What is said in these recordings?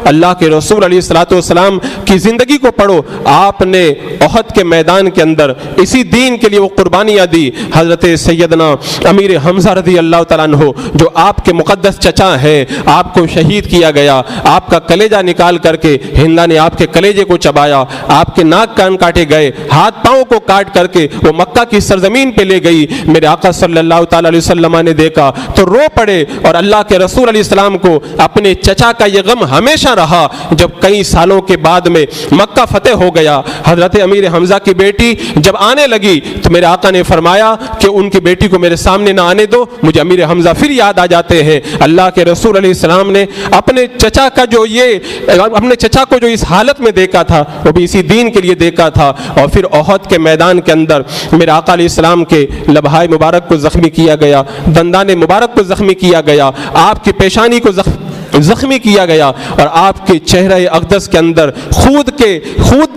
اللہ کے رسول علیہ الصلوۃ والسلام کی زندگی کو پڑھو. آپ نے احد کے میدان کے اندر اسی دین کے لیے وہ قربانیاں دی. حضرت سیدنا امیر حمزہ رضی اللہ تعالیٰ عنہ جو آپ کے مقدس چچا ہیں, آپ کو شہید کیا گیا, آپ کا کلیجہ نکال کر کے ہندا نے آپ کے کلیجے کو چبایا, آپ کے ناک کان کاٹے گئے, ہاتھ پاؤں کو کاٹ کر کے وہ مکہ کی سرزمین پہ لے گئی. میرے آقا صلی اللہ تعالیٰ علیہ وسلم نے دیکھا تو رو پڑے, اور اللہ کے رسول علیہ السلام کو اپنے چچا کا یہ غم ہمیشہ رہا. جب کئی سالوں کے بعد میں مکہ فتح ہو گیا, حضرت امیر حمزہ کی بیٹی جب آنے لگی تو میرے آقا نے فرمایا کہ ان کی بیٹی کو میرے سامنے نہ آنے دو, مجھے امیر حمزہ پھر یاد آ جاتے ہیں. اللہ کے رسول علیہ السلام نے اپنے چچا کو جو اس حالت میں دیکھا تھا وہ بھی اسی دین کے لیے دیکھا تھا. اور پھر احد کے میدان کے اندر میرے آقا علیہ السلام کے لبہائے مبارک کو زخمی کیا گیا, دندان مبارک کو زخمی کیا گیا, آپ کی پیشانی کو زخمی کیا گیا, اور آپ کے چہرہ اقدس کے اندر خود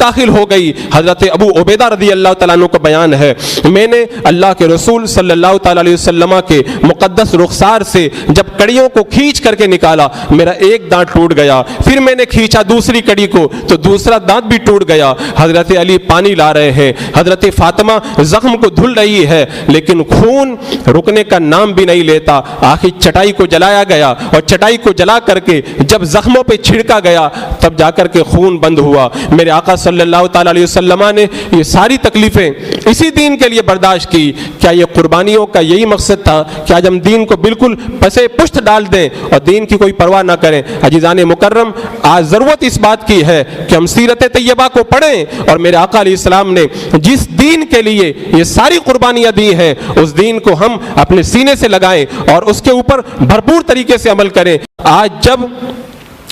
داخل ہو گئی. حضرت ابو عبیدہ رضی اللہ تعالیٰ عنہ کا بیان ہے, میں نے اللہ کے رسول صلی اللہ تعالیٰ علیہ وسلم کے مقدس رخسار سے جب کڑیوں کو کھینچ کر کے نکالا, میرا ایک دانت ٹوٹ گیا. پھر میں نے کھینچا دوسری کڑی کو تو دوسرا دانت بھی ٹوٹ گیا. حضرت علی پانی لا رہے ہیں, حضرت فاطمہ زخم کو دھل رہی ہے, لیکن خون رکنے کا نام بھی نہیں لیتا. آخر چٹائی کو جلایا گیا, اور چٹائی کو جلا کر کے جب زخموں پہ چھڑکا گیا تب جا کر کے خون بند ہوا. میرے آقا صلی اللہ تعالیٰ علیہ وسلم نے یہ ساری تکلیفیں اسی دین کے لیے برداشت کی. کیا یہ قربانیوں کا یہی مقصد تھا کہ آج ہم دین کو بالکل پسے پشت ڈال دیں اور دین کی کوئی پرواہ نہ کریں؟ عزیزان مکرم, آج ضرورت اس بات کی ہے کہ ہم سیرت طیبہ کو پڑھیں, اور میرے آقا علیہ السلام نے جس دین کے لیے یہ ساری قربانیاں دی ہیں اس دین کو ہم اپنے سینے سے لگائیں اور اس کے اوپر بھرپور طریقے سے عمل کریں. آج جب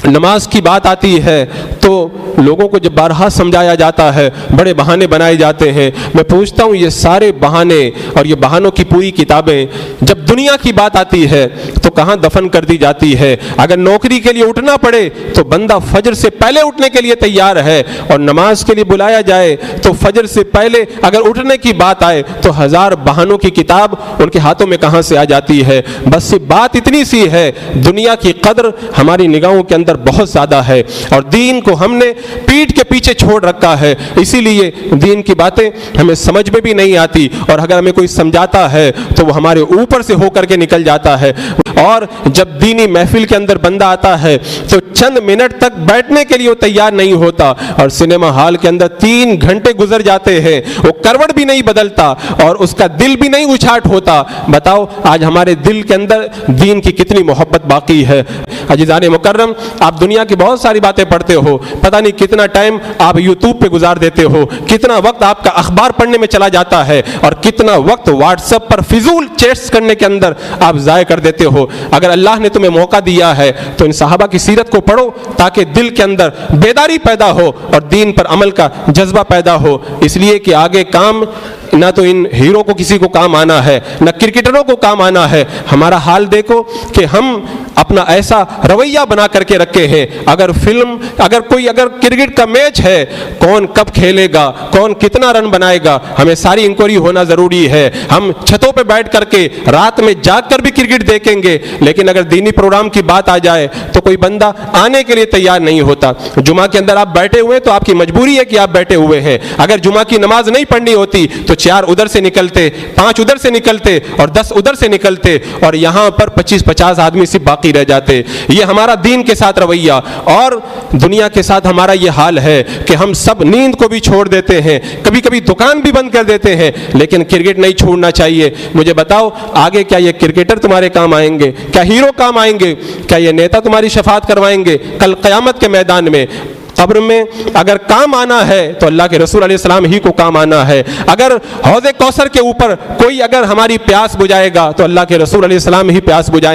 نماز کی بات آتی ہے تو لوگوں کو جب بارہا سمجھایا جاتا ہے بڑے بہانے بنائے جاتے ہیں. میں پوچھتا ہوں یہ سارے بہانے اور یہ بہانوں کی پوری کتابیں جب دنیا کی بات آتی ہے تو کہاں دفن کر دی جاتی ہے؟ اگر نوکری کے لیے اٹھنا پڑے تو بندہ فجر سے پہلے اٹھنے کے لیے تیار ہے, اور نماز کے لیے بلایا جائے تو فجر سے پہلے اگر اٹھنے کی بات آئے تو ہزار بہانوں کی کتاب ان کے ہاتھوں میں کہاں سے آ جاتی ہے. بس بات اتنی سی ہے, دنیا کی قدر ہماری نگاہوں کے اندر بہت زیادہ ہے, اور دین کو ہم نے پیٹھ کے پیچھے چھوڑ رکھا ہے. اسی لیے دین کی باتیں ہمیں سمجھ میں بھی نہیں آتی, اور اگر ہمیں کوئی سمجھاتا ہے تو وہ ہمارے اوپر سے ہو کر کے نکل جاتا ہے. اور جب دینی محفل کے اندر بندہ آتا ہے تو چند منٹ تک بیٹھنے کے لیے وہ تیار نہیں ہوتا, اور سنیما ہال کے اندر 3 گھنٹے گزر جاتے ہیں, وہ کروٹ بھی نہیں بدلتا اور اس کا دل بھی نہیں اچھاٹ ہوتا. بتاؤ آج ہمارے دل کے اندر دین کی کتنی محبت باقی ہے؟ عزیزان مکرم, آپ دنیا کی بہت ساری باتیں پڑھتے ہو, پتہ نہیں کتنا ٹائم آپ یوٹیوب پہ گزار دیتے ہو, کتنا وقت آپ کا اخبار پڑھنے میں چلا جاتا ہے, اور کتنا وقت واٹس ایپ پر فضول چیٹس کرنے کے اندر آپ ضائع کر دیتے ہو. اگر اللہ نے تمہیں موقع دیا ہے تو ان صحابہ کی سیرت کو پڑھو تاکہ دل کے اندر بیداری پیدا ہو اور دین پر عمل کا جذبہ پیدا ہو. اس لیے کہ آگے کام نہ تو ان ہیرو کو کسی کو کام آنا ہے, نہ کرکٹروں کو کام آنا ہے. ہمارا حال دیکھو کہ ہم اپنا ایسا رویہ بنا کر کے رکھے ہیں, اگر کرکٹ کا میچ ہے, کون کب کھیلے گا, کون کتنا رن بنائے گا, ہمیں ساری انکوائری ہونا ضروری ہے. ہم چھتوں پہ بیٹھ کر کے رات میں جاگ کر بھی کرکٹ دیکھیں گے, لیکن اگر دینی پروگرام کی بات آ جائے تو کوئی بندہ آنے کے لیے تیار نہیں ہوتا. جمعہ کے اندر آپ بیٹھے ہوئے تو آپ کی مجبوری ہے کہ آپ بیٹھے ہوئے ہیں. اگر جمعہ کی نماز نہیں پڑھنی ہوتی تو 4 ادھر سے نکلتے, 5 ادھر سے نکلتے اور 10 ادھر سے نکلتے, اور یہاں پر 25-50 آدمی صرف باقی رہ جاتے. یہ ہمارا دین کے ساتھ رویہ. اور دنیا کے ساتھ ہمارا یہ حال ہے کہ ہم سب نیند کو بھی چھوڑ دیتے ہیں, کبھی کبھی دکان بھی بند کر دیتے ہیں, لیکن کرکٹ نہیں چھوڑنا چاہیے. مجھے بتاؤ آگے کیا یہ کرکٹر تمہارے کام آئیں گے؟ کیا ہیرو کام آئیں گے؟ کیا یہ نیتا تمہاری شفاعت کروائیں گے کل قیامت کے میدان میں؟ قبر میں اگر کام آنا ہے تو اللہ کے رسول علیہ السلام ہی کو کام آنا ہے. اگر حوض کوثر کے اوپر کوئی اگر ہماری پیاس بجھائے گا تو اللہ کے رسول علیہ السلام ہی پیاس بجھائیں گے.